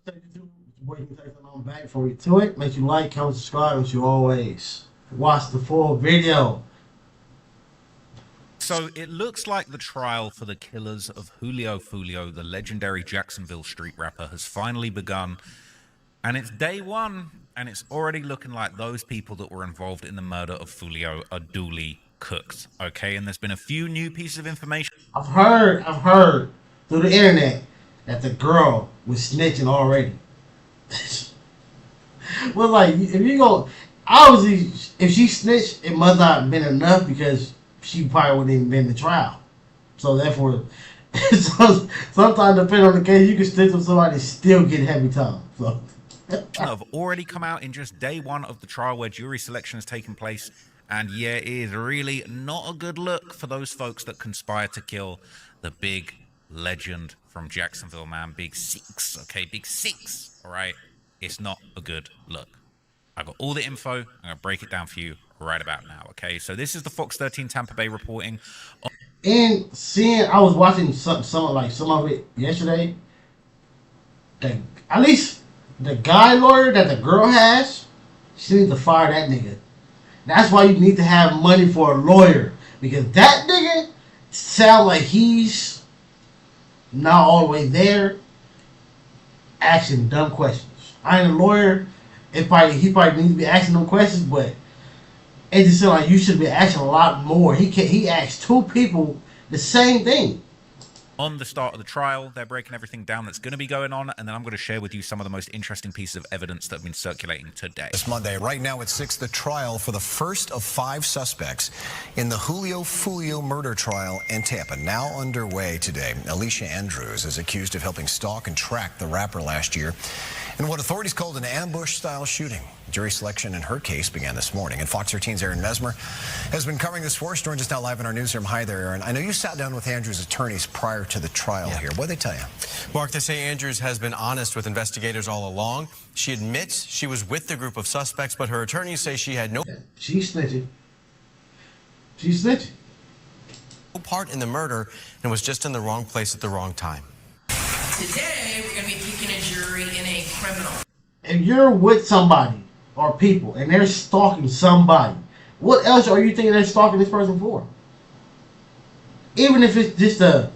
I'm back before we to it. Make you like, comment, subscribe, and you always watch the full video. So it looks like the trial for the killers of Julio Foolio, the legendary Jacksonville street rapper, has finally begun. And it's day one, and it's already looking like those people that were involved in the murder of Foolio are duly cooked. Okay, and there's been a few new pieces of information. I've heard through the internet that the girl was snitching already. Well, like if you go, obviously, if she snitched, it must not have been enough because she probably wouldn't even been in the trial. So therefore, sometimes depending on the case, you can snitch on somebody and still get heavy time. So. Have already come out in just day one of the trial where jury selection has taken place. And yeah, it is really not a good look for those folks that conspire to kill the big legend from Jacksonville, man. Big Six, okay? Big Six, all right? It's not a good look. I've got all the info. I'm going to break it down for you right about now, okay? So this is the Fox 13 Tampa Bay reporting. And seeing, I was watching some of it yesterday. At least the guy lawyer that the girl has, she needs to fire that nigga. That's why you need to have money for a lawyer, because that nigga sound like he's not all the way there, asking dumb questions. I ain't a lawyer. He probably needs to be asking them questions, but it just sounds like you should be asking a lot more. He asked two people the same thing. On the start of the trial, they're breaking everything down that's going to be going on, and then I'm going to share with you some of the most interesting pieces of evidence that have been circulating today. This Monday, right now at 6, the trial for the first of 5 suspects in the Julio Foolio murder trial in Tampa, now underway today. Alicia Andrews is accused of helping stalk and track the rapper last year in what authorities called an ambush-style shooting. Jury selection in her case began this morning, and Fox 13's Aaron Mesmer has been covering this for us. Joins us now live in our newsroom. Hi there, Aaron. I know you sat down with Andrews' attorneys prior to the trial here. What did they tell you? Mark, they say Andrews has been honest with investigators all along. She admits she was with the group of suspects, but her attorneys say she had no She's snitching. She's snitching. part in the murder and was just in the wrong place at the wrong time. Today, we're going to be picking a jury in a criminal. If you're with somebody or people and they're stalking somebody, what else are you thinking they're stalking this person for? Even if it's just a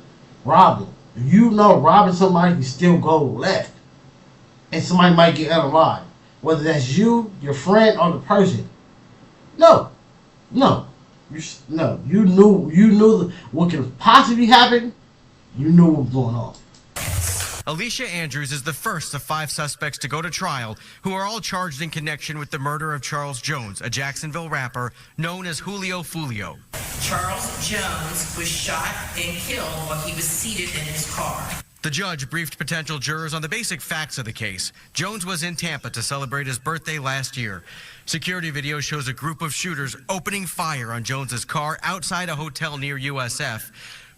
robbery, you know robbing somebody can still go left, and somebody might get unalive. Whether that's you, your friend, or the person. No, you knew what could possibly happen. You knew what was going on. Alicia Andrews is the first of 5 suspects to go to trial who are all charged in connection with the murder of Charles Jones, a Jacksonville rapper known as Julio Foolio. Charles Jones was shot and killed while he was seated in his car. The judge briefed potential jurors on the basic facts of the case. Jones was in Tampa to celebrate his birthday last year. Security video shows a group of shooters opening fire on Jones's car outside a hotel near USF.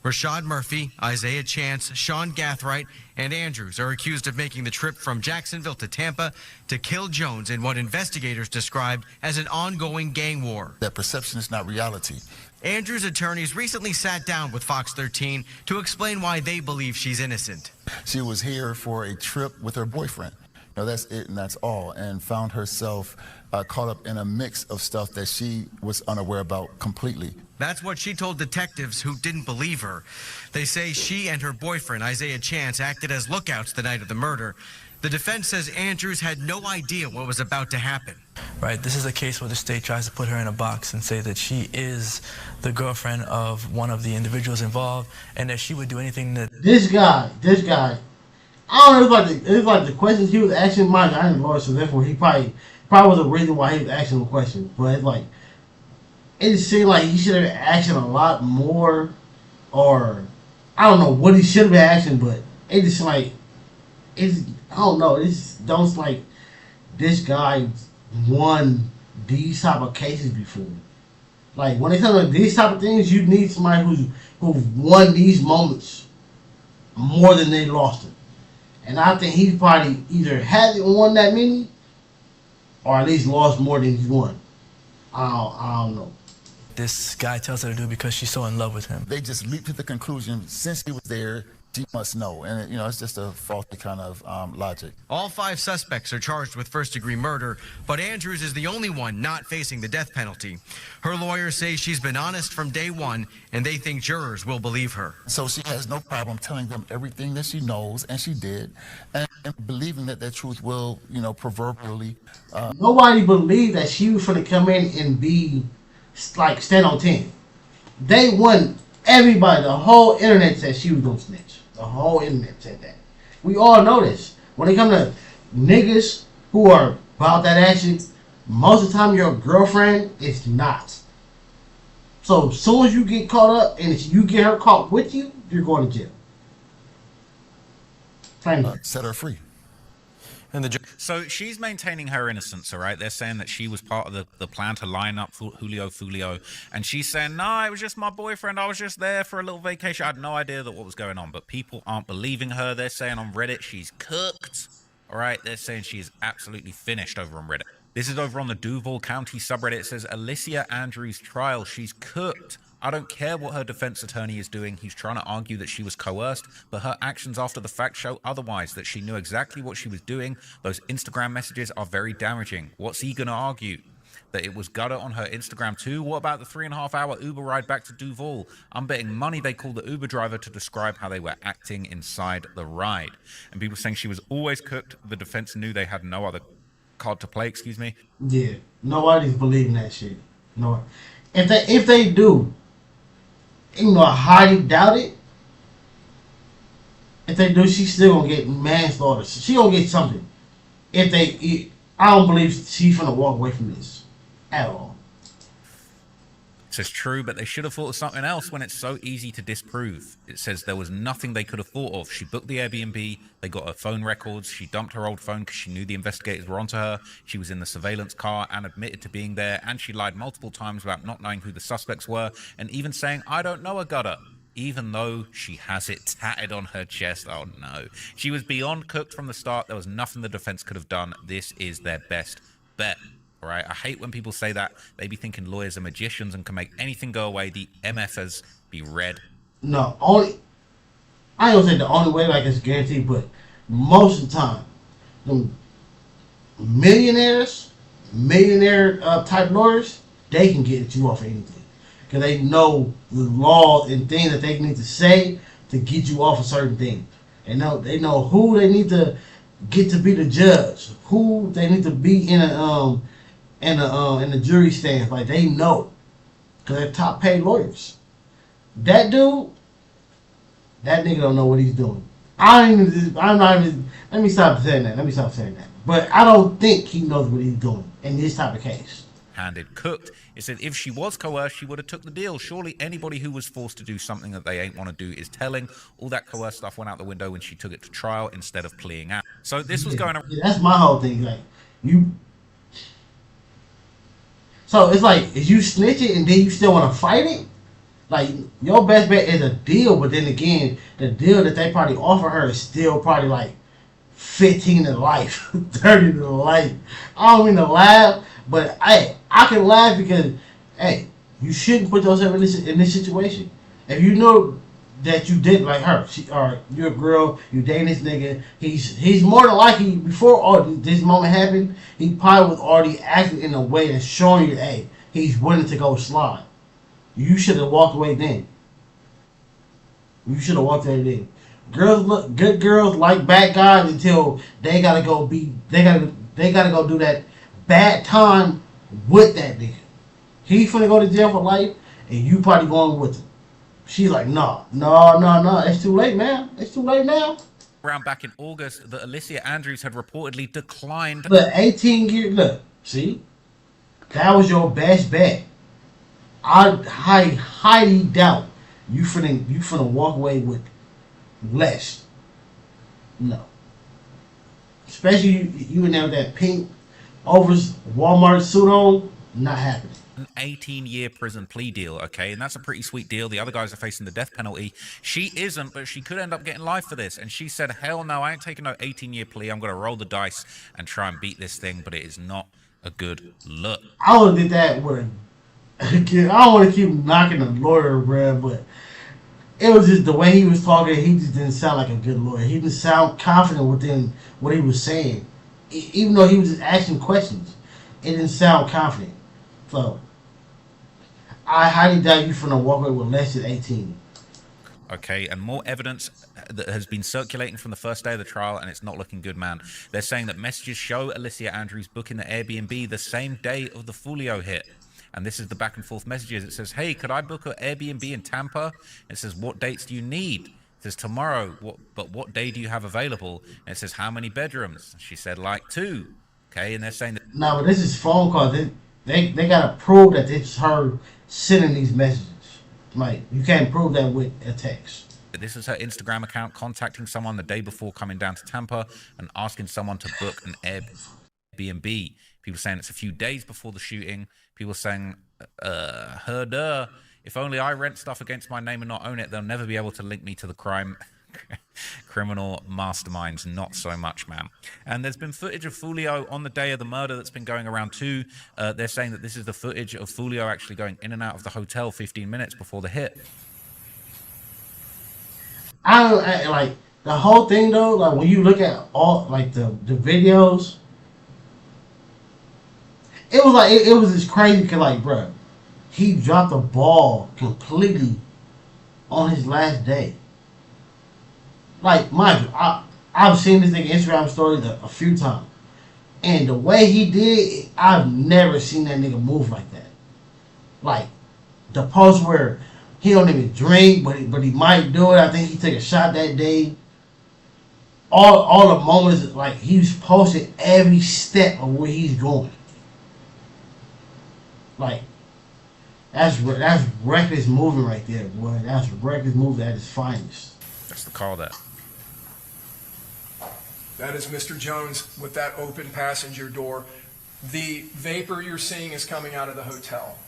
Rashad Murphy, Isaiah Chance, Sean Gathright, and Andrews are accused of making the trip from Jacksonville to Tampa to kill Jones in what investigators described as an ongoing gang war. That perception is not reality. Andrews' attorneys recently sat down with Fox 13 to explain why they believe she's innocent. She was here for a trip with her boyfriend. No, that's it and that's all, and found herself caught up in a mix of stuff that she was unaware about completely. That's what she told detectives who didn't believe her. They say she and her boyfriend, Isaiah Chance, acted as lookouts the night of the murder. The defense says Andrews had no idea what was about to happen. Right, this is a case where the state tries to put her in a box and say that she is the girlfriend of one of the individuals involved and that she would do anything that... This guy, I don't know, it's like the questions he was asking Mike, I ain't a lawyer, so therefore he probably was a reason why he was asking the question. But it's like, it just seemed like he should have been asking a lot more, or I don't know what he should have been asking, but it just like, I don't know, it's don't like this guy won these type of cases before. Like when it comes to these type of things, you need somebody who won these moments more than they lost it. And I think he's probably either hasn't won that many, or at least lost more than he's won. I don't know. This guy tells her to do because she's so in love with him. They just leaped to the conclusion, since he was there she must know. And, it's just a faulty kind of logic. All 5 suspects are charged with first-degree murder, but Andrews is the only one not facing the death penalty. Her lawyers say she's been honest from day one, and they think jurors will believe her. So she has no problem telling them everything that she knows, and she did, and believing that truth will, proverbially. Nobody believed that she was going to come in and be like stand on 10. Day one, everybody, the whole internet said she was going to snitch. The whole internet said that. We all know this. When it comes to niggas who are about that action, most of the time your girlfriend is not. So as soon as you get caught up and you get her caught with you, you're going to jail. Set her free. So she's maintaining her innocence, all right? They're saying that she was part of the plan to line up Foolio. And she's saying, no, it was just my boyfriend. I was just there for a little vacation. I had no idea that what was going on. But people aren't believing her. They're saying on Reddit she's cooked, all right? They're saying she's absolutely finished over on Reddit. This is over on the Duval County subreddit. It says, Alicia Andrews' trial. She's cooked. I don't care what her defense attorney is doing. He's trying to argue that she was coerced, but her actions after the fact show otherwise, that she knew exactly what she was doing. Those Instagram messages are very damaging. What's he going to argue? That it was gutter on her Instagram too? What about the 3.5-hour Uber ride back to Duval? I'm betting money they called the Uber driver to describe how they were acting inside the ride. And people saying she was always cooked. The defense knew they had no other card to play, excuse me. Yeah, nobody's believing that shit. No, if they do, I highly doubt it. If they do, she's still gonna get manslaughter. She gonna get something. I don't believe she's gonna walk away from this at all. It says true, but they should have thought of something else when it's so easy to disprove. It says there was nothing they could have thought of. She booked the Airbnb, they got her phone records, she dumped her old phone because she knew the investigators were onto her, she was in the surveillance car and admitted to being there, and she lied multiple times about not knowing who the suspects were, and even saying, I don't know a gutter, even though she has it tatted on her chest. Oh no. She was beyond cooked from the start. There was nothing the defense could have done. This is their best bet. All right, I hate when people say that. They be thinking lawyers are magicians and can make anything go away. The MFers be read. No, I ain't gonna say the only way like it's guaranteed, but most of the time, them millionaire type lawyers, they can get you off of anything. Because they know the laws and things that they need to say to get you off of certain things. They know who they need to get to be the judge, who they need to be in the jury stand. Like, they know, because they're top paid lawyers. That dude, that nigga don't know what he's doing. I'm not even. Let me stop saying that. But I don't think he knows what he's doing in this type of case. Handed cooked. It said if she was coerced, she would have took the deal. Surely anybody who was forced to do something that they ain't want to do is telling. All that coerced stuff went out the window when she took it to trial instead of pleading out. So this was going around. Yeah, that's my whole thing. Like, so it's like, is you snitch it and then you still want to fight it? Like, your best bet is a deal, but then again, the deal that they probably offer her is still probably like 15 to life, 30 to life. I don't mean to laugh, but I can laugh because, hey, you shouldn't put yourself in this situation. If you know that you did like her, or you're a girl, you dating this nigga, he's more than likely, before all this moment happened, he probably was already acting in a way that's showing you, hey, he's willing to go slide. You should have walked away then. Good girls like bad guys until they gotta go do that bad time with that nigga. He's finna go to jail for life, and you probably going with him. She's like, no, it's too late, man. It's too late now. Around back in August that Alicia Andrews had reportedly declined. Look, 18 years. Look, see, that was your best bet. I highly doubt you finna walk away with less. No. Especially you in there with that pink Walmart suit on, not happening. An 18-year prison plea deal, okay? And that's a pretty sweet deal. The other guys are facing the death penalty. She isn't, but she could end up getting life for this. And she said, hell no, I ain't taking no 18-year plea. I'm going to roll the dice and try and beat this thing, but it is not a good look. I would have did that with I don't want to keep knocking the lawyer, bruh, but it was just the way he was talking. He just didn't sound like a good lawyer. He didn't sound confident within what he was saying, even though he was just asking questions. It didn't sound confident. So I highly doubt you finna walk away with less than 18. Okay, and more evidence that has been circulating from the first day of the trial, and it's not looking good, man. They're saying that messages show Alicia Andrews booking the Airbnb the same day of the Foolio hit. And this is the back and forth messages. It says, hey, could I book an Airbnb in Tampa? It says, what dates do you need? It says, tomorrow. What day do you have available? And it says, how many bedrooms? She said, like 2. Okay, and they're saying that... No, but this is phone calls. They got to prove that it's her sending these messages. Like, you can't prove that with a text. This is her Instagram account contacting someone the day before coming down to Tampa and asking someone to book an Airbnb. People saying it's a few days before the shooting. People saying, if only I rent stuff against my name and not own it, they'll never be able to link me to the crime. Criminal masterminds, not so much, man. And there's been footage of Foolio on the day of the murder that's been going around too. They're saying that this is the footage of Foolio actually going in and out of the hotel 15 minutes before the hit. I don't like the whole thing though. Like when you look at all like the videos, it was like it was just crazy because like, bro, he dropped the ball completely on his last day. Like, mind you, I've seen this nigga Instagram stories a few times. And the way he did, I've never seen that nigga move like that. Like, the post where he don't even drink, but he might do it. I think he took a shot that day. All the moments, like, he's posted every step of where he's going. Like, that's reckless moving right there, boy. That's reckless moving at its finest. That's the call there. That is Mr. Jones with that open passenger door. The vapor you're seeing is coming out of the hotel.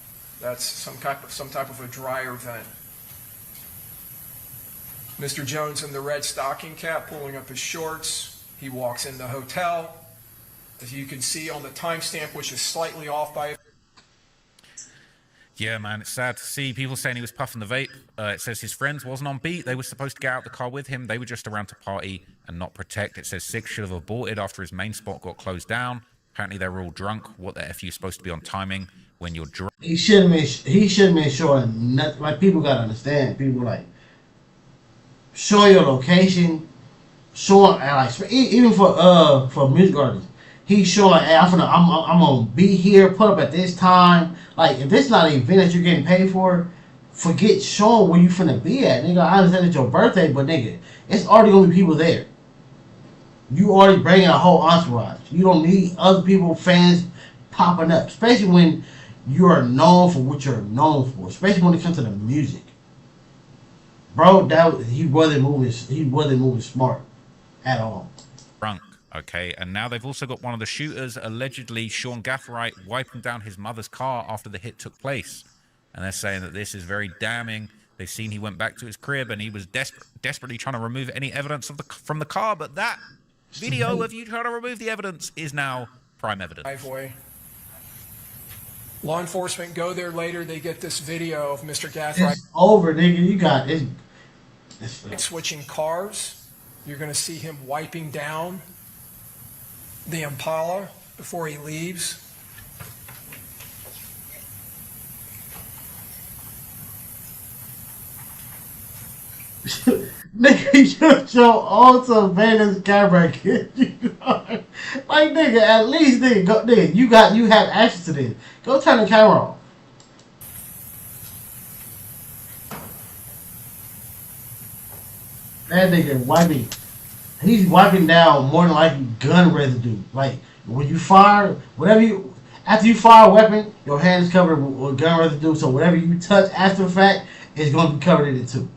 That's some type of a dryer vent. Mr. Jones in the red stocking cap pulling up his shorts. He walks in the hotel. As you can see on the timestamp, which is slightly off by... Yeah, man, it's sad to see people saying he was puffing the vape. It says his friends wasn't on beat. They were supposed to get out the car with him. They were just around to party and not protect. It says 6 should have aborted after his main spot got closed down. Apparently, they were all drunk. What the F, you supposed to be on timing when you're drunk? He should have been showing nothing. Like, people got to understand. People, like, show your location. Showing, like, even for music artists. He's showing, hey, I'm gonna be here, put up at this time. Like, if this is not an event that you're getting paid for, forget showing where you finna be at. Nigga, I understand it's your birthday, but nigga, it's already gonna be people there. You already bringing a whole entourage. You don't need other people, fans, popping up. Especially when you're known for what you're known for. Especially when it comes to the music. Bro, he wasn't moving smart at all. Drunk. Okay, and now they've also got one of the shooters, allegedly Sean Gafferite, wiping down his mother's car after the hit took place. And they're saying that this is very damning. They've seen he went back to his crib and he was desperately trying to remove any evidence from the car, but that video of you trying to remove the evidence is now prime evidence. Driveway. Law enforcement go there later. They get this video of Mr. Gafferite. It's over, nigga. You got it. Switching cars. You're going to see him wiping down the Impala before he leaves. Nigga, you show ultra Vegas camera kid. Like, nigga, at least, nigga, go, nigga, you have access to this. Go turn the camera off. That nigga wiping. He's wiping down more than likely gun residue. Like, when you fire, after you fire a weapon, your hand is covered with gun residue. So whatever you touch after the fact is going to be covered in it too.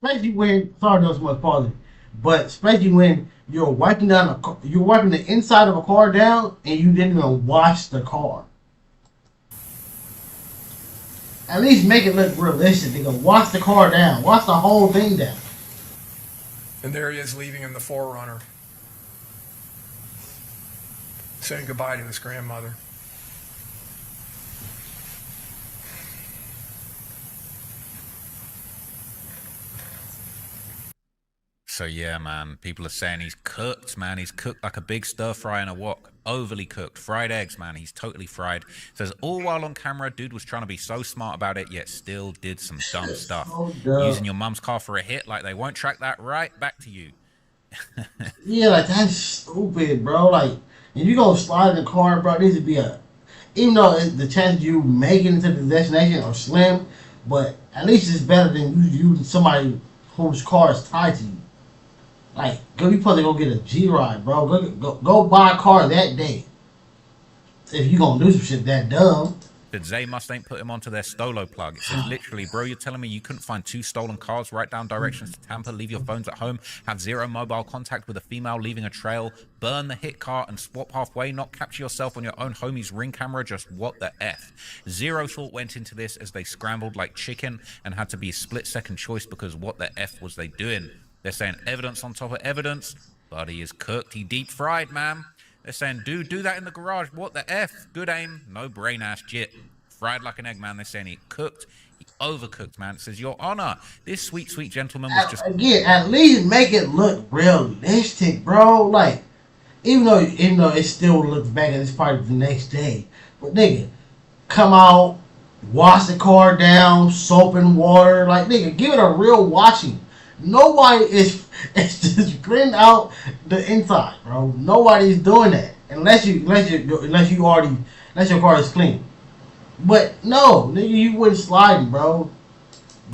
Especially when, sorry, no so much pausing, but especially when you're wiping down you're wiping the inside of a car down and you didn't even wash the car. At least make it look realistic. Nigga, wash the car down, wash the whole thing down. And there he is leaving in the Forerunner, saying goodbye to his grandmother. So yeah, man, people are saying he's cooked, man. He's cooked like a big stir fry in a wok. Overly cooked. Fried eggs, man. He's totally fried. Says all while on camera, dude was trying to be so smart about it, yet still did some dumb stuff. So dumb. Using your mum's car for a hit, like they won't track that right back to you. Yeah, like that's stupid, bro. Like, if you gonna slide in the car, bro, it needs to be even though the chances of you making it to the destination are slim, but at least it's better than you using somebody whose car is tied to you. Like, you supposed to go get a G ride, bro. Go buy a car that day. If you gonna do some shit that dumb. That Zay must ain't put him onto their Stolo plug. It says literally, bro, you're telling me you couldn't find 2 stolen cars, write down directions to Tampa, leave your phones at home, have 0 mobile contact with a female leaving a trail, burn the hit car and swap halfway, not capture yourself on your own homie's ring camera, just what the F. 0 thought went into this as they scrambled like chicken and had to be a split-second choice because what the F was they doing? They're saying evidence on top of evidence. Buddy is cooked. He deep fried, man. They're saying, dude, do that in the garage. What the F? Good aim. No brain ass jit. Fried like an egg, man. They're saying he cooked. He overcooked, man. It says, Your Honor, this sweet, sweet gentleman was just... Again, at least make it look realistic, bro. Like, even though it still looks back at this party the next day. But, nigga, come out, wash the car down, soap and water. Like, nigga, give it a real washing. Nobody is just cleaning out the inside, bro. Nobody's doing that unless your car is clean. But no, nigga, you wouldn't slide, bro.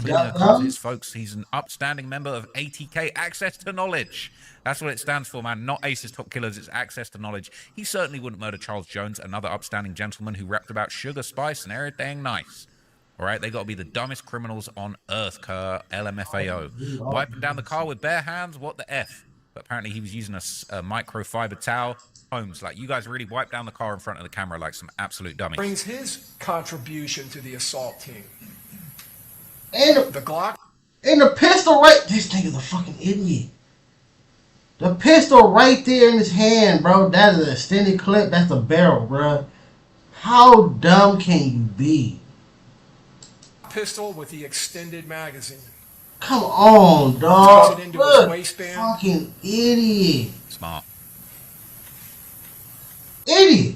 Because folks, he's an upstanding member of ATK, Access to Knowledge. That's what it stands for, man. Not Ace's Top Killers, it's Access to Knowledge. He certainly wouldn't murder Charles Jones, another upstanding gentleman who rapped about sugar, spice, and everything nice. All right, they got to be the dumbest criminals on earth, LMFAO. Wiping down the car with bare hands, what the F? But apparently he was using a microfiber towel. Holmes, like, you guys really wiped down the car in front of the camera like some absolute dummies. Brings his contribution to the assault team. And the Glock. And the pistol this nigga's a fucking idiot. The pistol right there in his hand, bro. That is an extended clip. That's the barrel, bro. How dumb can you be? Pistol with the extended magazine. Come on, dog. Tucks it into his waistband. Fucking idiot. Smart. Idiot.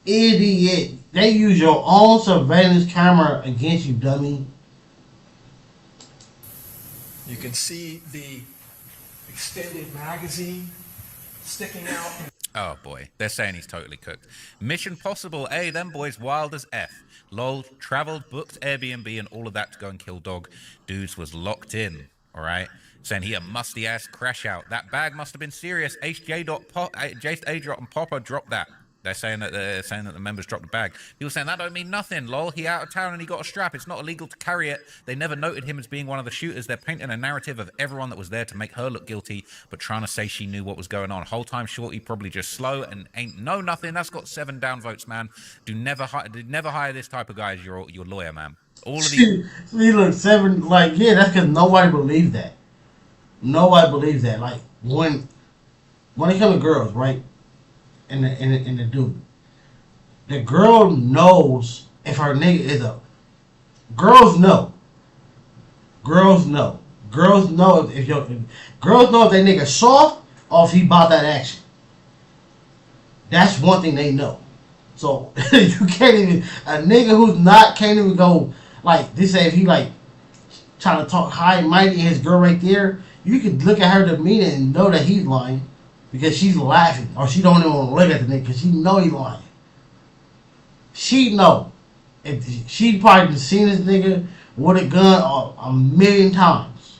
They use your own surveillance camera against you, dummy. You can see the extended magazine sticking out. Oh boy, they're saying he's totally cooked. Mission Possible, hey, them boys wild as F. Lol, traveled, booked Airbnb and all of that to go and kill dog. Dudes was locked in, all right? Saying he a musty ass crash out. That bag must have been serious. Jace A drop and Popper dropped that. They're saying that the members dropped the bag. People saying that don't mean nothing. Lol, he out of town and he got a strap. It's not illegal to carry it. They never noted him as being one of the shooters. They're painting a narrative of everyone that was there to make her look guilty, but trying to say she knew what was going on. Whole time Shorty probably just slow and ain't know nothing. That's got 7 downvotes, man. Never hire this type of guy as your lawyer, man. All of these. See, look, 7. Like, yeah, that's because nobody believes that. Nobody believes that. Like, when it comes to girls, right? And the dude. The girl knows if her nigga is a... Girls know. Girls know if girls know if they nigga soft or if he bought that action. That's one thing they know. So you can't even... A nigga who's not can't even go... Like, this say if he like trying to talk high and mighty and his girl right there, you can look at her demeanor and know that he's lying. Because she's laughing. Or she don't even want to look at the nigga because she know he's lying. She know. If she probably seen this nigga with a gun a million times.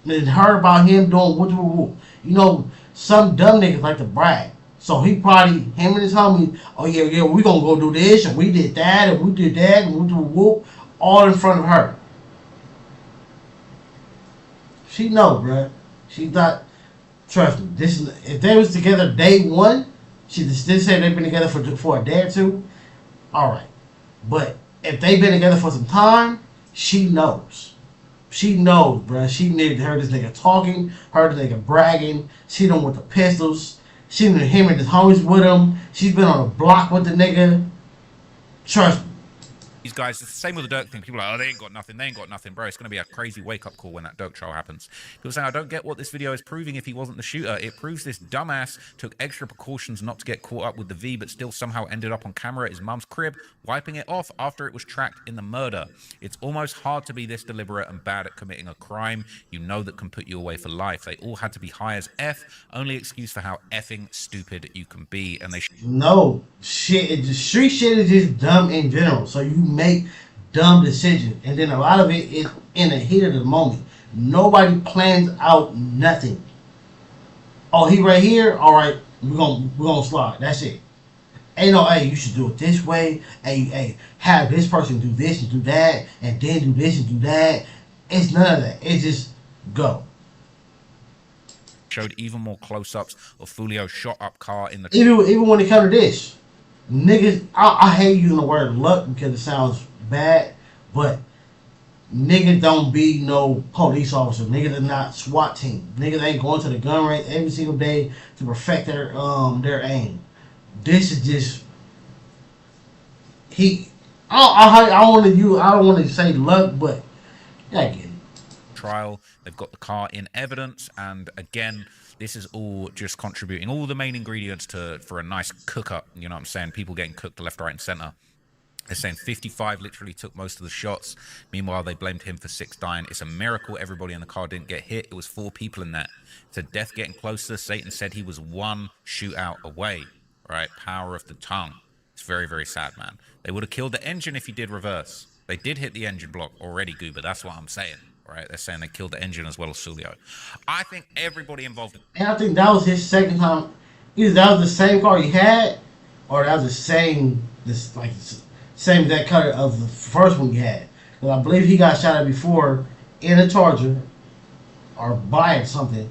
And heard about him doing whoop. You know, some dumb niggas like to brag. So he probably, him and his homie, oh yeah, we gonna go do this and we did that and we did that and we do whoop. All in front of her. She know, bruh. She's not... Trust me, if they was together day one, she still say they've been together for a day or two. All right, but if they've been together for some time, she knows. She knows, bruh. She heard this nigga talking, heard this nigga bragging. She done with the pistols. She done him and his homies with him. She's been on the block with the nigga. Trust me. These guys, it's the same with the Dirk thing. People are like, oh, they ain't got nothing, bro. It's going to be a crazy wake-up call when that Dirk trial happens. People saying, I don't get what this video is proving if he wasn't the shooter. It proves this dumbass took extra precautions not to get caught up with the V, but still somehow ended up on camera at his mum's crib, wiping it off after it was tracked in the murder. It's almost hard to be this deliberate and bad at committing a crime you know that can put you away for life. They all had to be high as F, only excuse for how effing stupid you can be. And they No shit. The street shit is just dumb in general. So you make dumb decisions, and then a lot of it is in the heat of the moment. Nobody plans out nothing. Oh, he right here. All right, we're gonna slide. That's it. Ain't no, hey, you should do it this way. Hey, have this person do this and do that, and then do this and do that. It's none of that. It's just go. showed even more close-ups of Foolio shot up car in the Even when it comes to this, niggas, I hate using the word luck because it sounds bad, but niggas don't be no police officer. Niggas are not SWAT team. Niggas ain't going to the gun range every single day to perfect their aim. This is just I don't want to say luck, but I get it. trial. They've got the car in evidence, and again, this is all just contributing all the main ingredients for a nice cook up. You know what I'm saying? People getting cooked left, right, and center. They're saying 55 literally took most of the shots. Meanwhile, they blamed him for 6 dying. It's a miracle everybody in the car didn't get hit. It was 4 people in that. To death getting closer, Satan said he was 1 shootout away. Right? Power of the tongue. It's very, very sad, man. They would have killed the engine if he did reverse. They did hit the engine block already, Goober. That's what I'm saying. Right? They're saying they killed the engine as well as Foolio. I think everybody involved. And I think that was his second time. Either that was the same car he had, or that was the same exact color of the first one he had. Because I believe he got shot at before in a Charger or by something.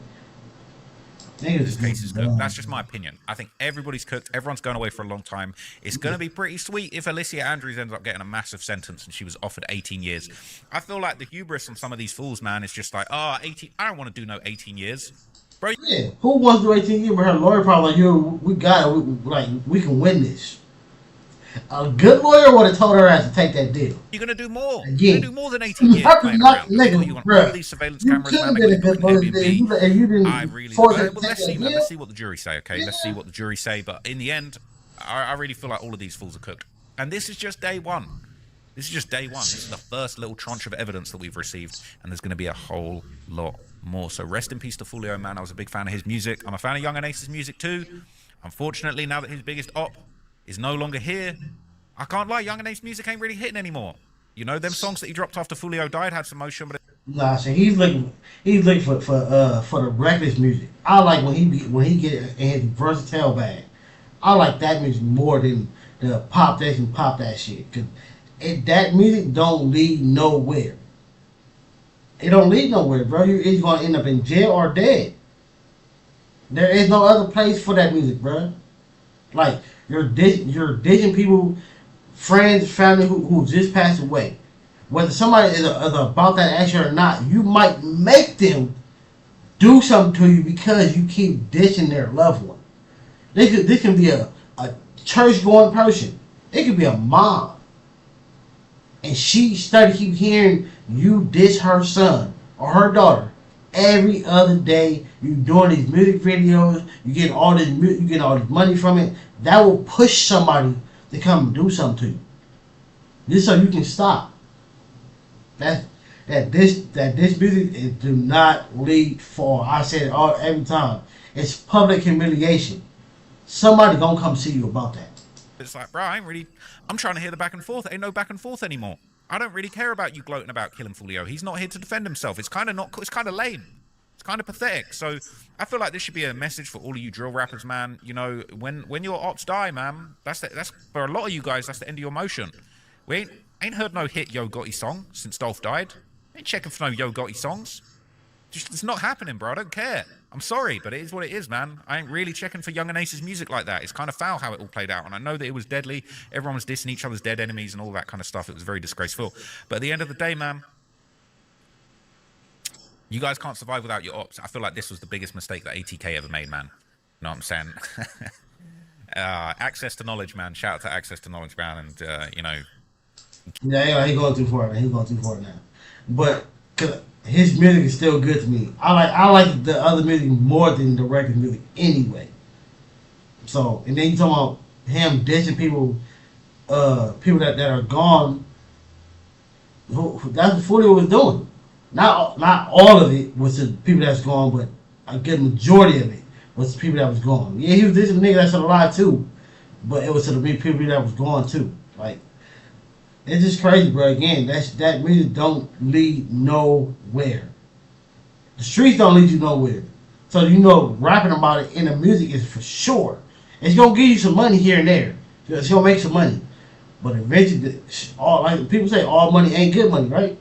This case is cooked. That's just my opinion. I think everybody's cooked. Everyone's going away for a long time. It's going to be pretty sweet if Alicia Andrews ends up getting a massive sentence and she was offered 18 years. I feel like the hubris on some of these fools, man, is just like, 18. I don't want to do no 18 years. Bro, yeah, who wants to do 18 years? But her lawyer probably like, yo, we got it. We can win this. A good lawyer would have told her ass to take that deal. You're going to do more. Again, you're going to do more than 18 years playing around. You want all these surveillance cameras, man. I really... Well, let's see, man. Let's see what the jury say, okay? Let's see what the jury say. But in the end, I really feel like all of these fools are cooked. And this is just day one. This is just day one. This is the first little tranche of evidence that we've received. And there's going to be a whole lot more. So rest in peace to Foolio, man. I was a big fan of his music. I'm a fan of Young and Ace's music too. Unfortunately, now that his biggest op is no longer here, I can't lie, Young and Ace music ain't really hitting anymore. You know, them songs that he dropped after Foolio died had some motion, but nah, so he's looking for the reckless music. I like when he get in his versatile bag. I like that music more than the pop this and pop that shit. Cause that music don't lead nowhere. It don't lead nowhere, bro. You're either gonna end up in jail or dead. There is no other place for that music, bro. Like you're dishing people, friends, family who just passed away. Whether somebody is about that action or not, you might make them do something to you because you keep dishing their loved one. This can be a church going person. It could be a mom, and she keep hearing you dish her son or her daughter every other day. You doing these music videos, you getting all this money from it. That will push somebody to come and do something to you. Just so you can stop. That this music do not lead far. I say it every time. It's public humiliation. Somebody gonna come see you about that. it's like, bro, I'm trying to hear the back and forth. Ain't no back and forth anymore. I don't really care about you gloating about killing Foolio. He's not here to defend himself. It's kind of lame. It's kind of pathetic. So I feel like this should be a message for all of you drill rappers, man. You know, when your ops die, man, that's for a lot of you guys, that's the end of your motion. We ain't heard no hit Yo Gotti song since Dolph died. Ain't checking for no Yo Gotti songs. Just, it's not happening, bro. I don't care. I'm sorry, but it is what it is, man. I ain't really checking for Young and Ace's music like that. It's kind of foul how it all played out, and I know that it was deadly. Everyone was dissing each other's dead enemies and all that kind of stuff. It was very disgraceful. But at the end of the day, man, You guys can't survive without your ops. I feel like this was the biggest mistake that ATK ever made, man. You know what I'm saying? Access to knowledge, man. Shout out to Access to Knowledge, man. And, you know. Yeah, he going too far, man. He going too far now. But cause his music is still good to me. I like the other music more than the record music anyway. So, and then you talking about him dissing people that are gone. That's what Foolio was doing. Not all of it was to people that's gone, but a good majority of it was to people that was gone. Yeah, he was dissing nigga that's alive too, but it was to the people that was gone too. Like, it's just crazy, bro. Again, that music don't lead nowhere. The streets don't lead you nowhere. So you know, rapping about it in the music is for sure. It's gonna give you some money here and there. It's gonna make some money, but eventually, all like people say, all money ain't good money, right?